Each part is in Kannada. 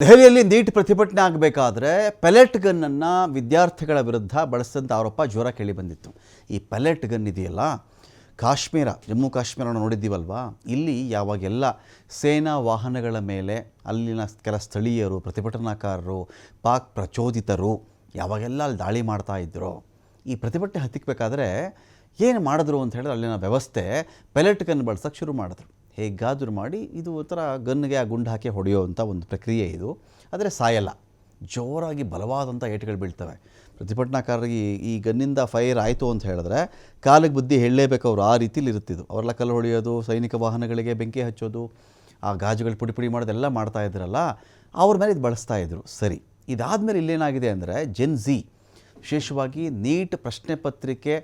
ದೆಹಲಿಯಲ್ಲಿ ನೀಟ್ ಪ್ರತಿಭಟನೆ ಆಗಬೇಕಾದ್ರೆ ಪೆಲೆಟ್ ಗನ್ನನ್ನು ವಿದ್ಯಾರ್ಥಿಗಳ ವಿರುದ್ಧ ಬಳಸಿದಂಥ ಆರೋಪ ಜೋರ ಕೇಳಿ ಬಂದಿತ್ತು. ಈ ಪೆಲೆಟ್ ಗನ್ ಇದೆಯಲ್ಲ, ಕಾಶ್ಮೀರ, ಜಮ್ಮು ಕಾಶ್ಮೀರ ನೋಡಿದ್ದೀವಲ್ವಾ, ಇಲ್ಲಿ ಯಾವಾಗೆಲ್ಲ ಸೇನಾ ವಾಹನಗಳ ಮೇಲೆ ಅಲ್ಲಿನ ಕೆಲ ಸ್ಥಳೀಯರು, ಪ್ರತಿಭಟನಾಕಾರರು, ಪಾಕ್ ಪ್ರಚೋದಿತರು ಯಾವಾಗೆಲ್ಲ ಅಲ್ಲಿ ದಾಳಿ ಮಾಡ್ತಾ ಇದ್ದರು. ಈ ಪ್ರತಿಭಟನೆ ಹತ್ತಿಕ್ಕಬೇಕಾದ್ರೆ ಏನು ಮಾಡಿದ್ರು ಅಂತ ಹೇಳಿದ್ರೆ ಅಲ್ಲಿನ ವ್ಯವಸ್ಥೆ ಪೆಲೆಟ್ ಗನ್ ಬಳಸೋಕ್ಕೆ ಶುರು ಮಾಡಿದ್ರು. ಹೇಗಾದರೂ ಮಾಡಿ ಇದು ಒಂಥರ ಗನ್ಗೆ ಆ ಗುಂಡು ಹಾಕಿ ಹೊಡೆಯೋವಂಥ ಒಂದು ಪ್ರಕ್ರಿಯೆ ಇದು. ಆದರೆ ಸಾಯಲ್ಲ, ಜೋರಾಗಿ ಬಲವಾದಂಥ ಏಟುಗಳು ಬೀಳ್ತವೆ. ಪ್ರತಿಭಟನಾಕಾರರಿಗೆ ಈ ಗನ್ನಿಂದ ಫೈರ್ ಆಯಿತು ಅಂತ ಹೇಳಿದ್ರೆ ಕಾಲಿಗೆ ಬುದ್ಧಿ ಹೇಳಲೇಬೇಕು ಅವರು, ಆ ರೀತಿಲಿ ಇರುತ್ತಿದ್ದು. ಅವರೆಲ್ಲ ಕಲ್ಲು ಹೊಡೆಯೋದು, ಸೈನಿಕ ವಾಹನಗಳಿಗೆ ಬೆಂಕಿ ಹಚ್ಚೋದು, ಆ ಗಾಜುಗಳು ಪುಡಿ ಮಾಡೋದೆಲ್ಲ ಮಾಡ್ತಾ ಇದ್ರಲ್ಲ, ಅವ್ರ ಮೇಲೆ ಇದು ಬಳಸ್ತಾಯಿದ್ರು. ಸರಿ, ಇದಾದಮೇಲೆ ಇಲ್ಲೇನಾಗಿದೆ ಅಂದರೆ ಜೆನ್ ಝಿ, ವಿಶೇಷವಾಗಿ ನೀಟ್ ಪ್ರಶ್ನೆ ಪತ್ರಿಕೆ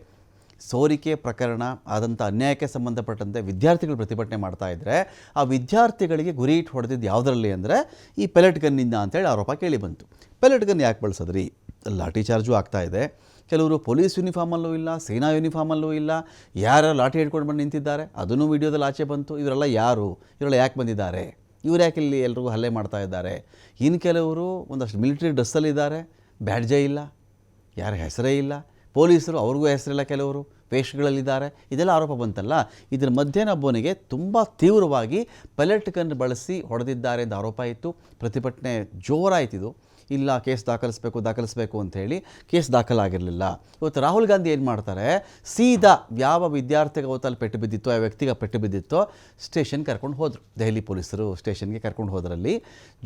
ಸೋರಿಕೆ ಪ್ರಕರಣ ಆದಂಥ ಅನ್ಯಾಯಕ್ಕೆ ಸಂಬಂಧಪಟ್ಟಂತೆ ವಿದ್ಯಾರ್ಥಿಗಳು ಪ್ರತಿಭಟನೆ ಮಾಡ್ತಾ ಇದ್ದರೆ ಆ ವಿದ್ಯಾರ್ಥಿಗಳಿಗೆ ಗುರಿ ಇಟ್ಟು ಹೊಡೆದಿದ್ದು ಯಾವುದರಲ್ಲಿ ಅಂದರೆ ಈ ಪೆಲೆಟ್ ಗನ್ನಿಂದ ಅಂತೇಳಿ ಆರೋಪ ಕೇಳಿ ಬಂತು. ಪೆಲೆಟ್ ಗನ್ ಯಾಕೆ ಬಳಸಿದ್ರಿ? ಲಾಠಿ ಚಾರ್ಜು ಆಗ್ತಾಯಿದೆ. ಕೆಲವರು ಪೊಲೀಸ್ ಯೂನಿಫಾರ್ಮಲ್ಲೂ ಇಲ್ಲ, ಸೇನಾ ಯೂನಿಫಾರ್ಮಲ್ಲೂ ಇಲ್ಲ, ಯಾರು ಲಾಠಿ ಹಿಡ್ಕೊಂಡು ಬಂದು ನಿಂತಿದ್ದಾರೆ, ಅದನ್ನು ವೀಡಿಯೋದಲ್ಲಿ ಆಚೆ ಬಂತು. ಇವರೆಲ್ಲ ಯಾರು? ಇವರೆಲ್ಲ ಯಾಕೆ ಬಂದಿದ್ದಾರೆ? ಇವ್ರು ಯಾಕೆ ಇಲ್ಲಿ ಎಲ್ರಿಗೂ ಹಲ್ಲೆ ಮಾಡ್ತಾ ಇದ್ದಾರೆ? ಇನ್ನು ಕೆಲವರು ಒಂದಷ್ಟು ಮಿಲಿಟರಿ ಡ್ರೆಸ್ಸಲ್ಲಿದ್ದಾರೆ, ಬ್ಯಾಡ್ಜೇ ಇಲ್ಲ, ಯಾರ ಹೆಸರೇ ಇಲ್ಲ, ಪೊಲೀಸರು ಅವ್ರಿಗೂ ಹೆಸರಿಲ್ಲ, ಕೆಲವರು ವೇಷಗಳಲ್ಲಿದ್ದಾರೆ. ಇದೆಲ್ಲ ಆರೋಪ ಬಂತಲ್ಲ. ಇದರ ಮಧ್ಯನೊಬ್ಬನಿಗೆ ತುಂಬ ತೀವ್ರವಾಗಿ ಪೆಲೆಟ್ ಗನ್ ಬಳಸಿ ಹೊಡೆದಿದ್ದಾರೆ ಅಂತ ಆರೋಪ ಇತ್ತು. ಪ್ರತಿಭಟನೆ ಜೋರಾಯ್ತಿದು. ಇಲ್ಲ, ಕೇಸ್ ದಾಖಲಿಸಬೇಕು ಅಂಥೇಳಿ ಕೇಸ್ ದಾಖಲಾಗಿರಲಿಲ್ಲ. ಇವತ್ತು ರಾಹುಲ್ ಗಾಂಧಿ ಏನು ಮಾಡ್ತಾರೆ, ಸೀದಾ ಯಾವ ವಿದ್ಯಾರ್ಥಿಗೆ ಅವತ್ತಲ್ಲಿ ಪೆಟ್ಟು ಬಿದ್ದಿತ್ತೋ, ಆ ವ್ಯಕ್ತಿಗೆ ಪೆಟ್ಟು ಬಿದ್ದಿತ್ತೋ ಸ್ಟೇಷನ್ ಕರ್ಕೊಂಡು ಹೋದರು. ದೆಹಲಿ ಪೊಲೀಸರು ಸ್ಟೇಷನ್ಗೆ ಕರ್ಕೊಂಡು ಹೋದರಲ್ಲಿ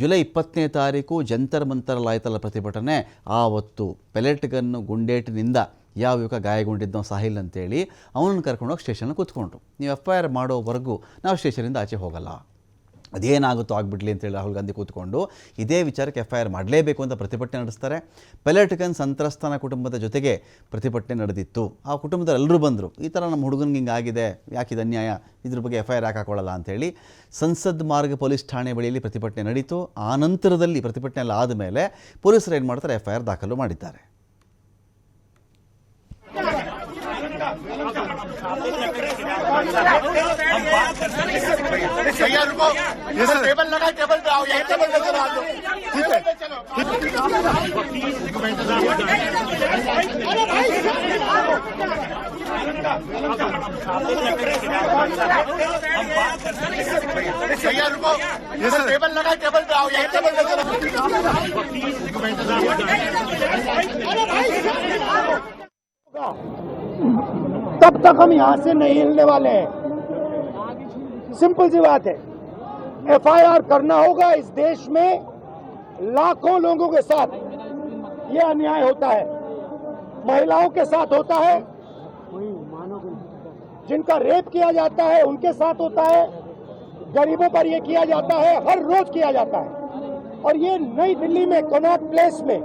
ಜುಲೈ 20ನೇ ತಾರೀಕು ಜಂತರ್ ಮಂತರಲ್ಲಿ ಆಯ್ತಲ್ಲ ಪ್ರತಿಭಟನೆ, ಆವತ್ತು ಪೆಲೆಟ್ ಗನ್ನು ಗುಂಡೇಟಿನಿಂದ ಯಾವ ಯುವಕ ಗಾಯಗೊಂಡಿದ್ದೋ ಸಾಹಿಲ್ ಅಂತೇಳಿ ಅವನನ್ನು ಕರ್ಕೊಂಡೋಗಿ ಸ್ಟೇಷನ್ಗೆ ಕೂತ್ಕೊಂಡ್ರು. ನೀವು FIR ಮಾಡೋವರೆಗೂ ನಾವು ಸ್ಟೇಷನಿಂದ ಆಚೆ ಹೋಗಲ್ಲ, ಅದೇನಾಗುತ್ತೋ ಆಗಿಬಿಡ್ಲಿ ಅಂತೇಳಿ ರಾಹುಲ್ ಗಾಂಧಿ ಕೂತ್ಕೊಂಡು ಇದೇ ವಿಚಾರಕ್ಕೆ FIR ಮಾಡಲೇಬೇಕು ಅಂತ ಪ್ರತಿಭಟನೆ ನಡೆಸ್ತಾರೆ. ಪೆಲೆಟ್ ಗನ್ ಸಂತ್ರಸ್ತನ ಕುಟುಂಬದ ಜೊತೆಗೆ ಪ್ರತಿಭಟನೆ ನಡೆದಿತ್ತು. ಆ ಕುಟುಂಬದವರು ಎಲ್ಲರೂ ಬಂದರು, ಈ ಥರ ನಮ್ಮ ಹುಡುಗನಿಗೆ ಹಿಂಗೆ ಆಗಿದೆ, ಯಾಕಿದು ಅನ್ಯಾಯ, ಇದ್ರ ಬಗ್ಗೆ FIR ಯಾಕೆ ಹಾಕೊಳ್ಳಲ್ಲ ಅಂತೇಳಿ ಸಂಸದ್ ಮಾರ್ಗ ಪೊಲೀಸ್ ಠಾಣೆ ಬಳಿಯಲ್ಲಿ ಪ್ರತಿಭಟನೆ ನಡೀತು. ಆ ನಂತರದಲ್ಲಿ ಪ್ರತಿಭಟನೆ ಎಲ್ಲ ಆದಮೇಲೆ ಪೊಲೀಸರು ಏನು ಮಾಡ್ತಾರೆ, FIR ದಾಖಲು ಮಾಡಿದ್ದಾರೆ. भैया रुको, ये सर टेबल लगा, टेबल पे आओ, यही टेबल पे चलो, आ जाओ, ठीक है, चलो। भैया रुको, ये सर टेबल लगा, टेबल पे आओ, यही टेबल पे चलो। तब तक हम यहाँ से नहीं हिलने वाले हैं। सिंपल सी बात है, FIR करना होगा। इस देश में लाखों लोगों के साथ ये अन्याय होता है, महिलाओं के साथ होता है, जिनका रेप किया जाता है उनके साथ होता है, गरीबों पर ये किया जाता है, हर रोज किया जाता है। और ये नई दिल्ली में कनॉट प्लेस में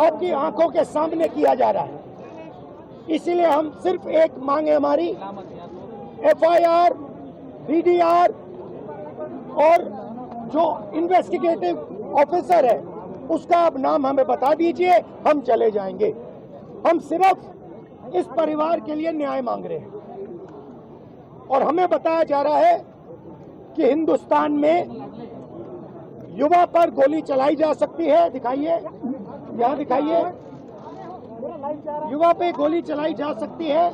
आपकी आंखों के सामने किया जा रहा है। इसीलिए हम सिर्फ एक मांग है हमारी, FIR, DDR और जो इन्वेस्टिगेटिव ऑफिसर है उसका आप नाम हमें बता दीजिए, हम चले जाएंगे। हम सिर्फ इस परिवार के लिए न्याय मांग रहे हैं। और हमें बताया जा रहा है कि हिंदुस्तान में युवा पर गोली चलाई जा सकती है। दिखाइए, यहाँ दिखाइए, युवा पे गोली चलाई जा सकती है।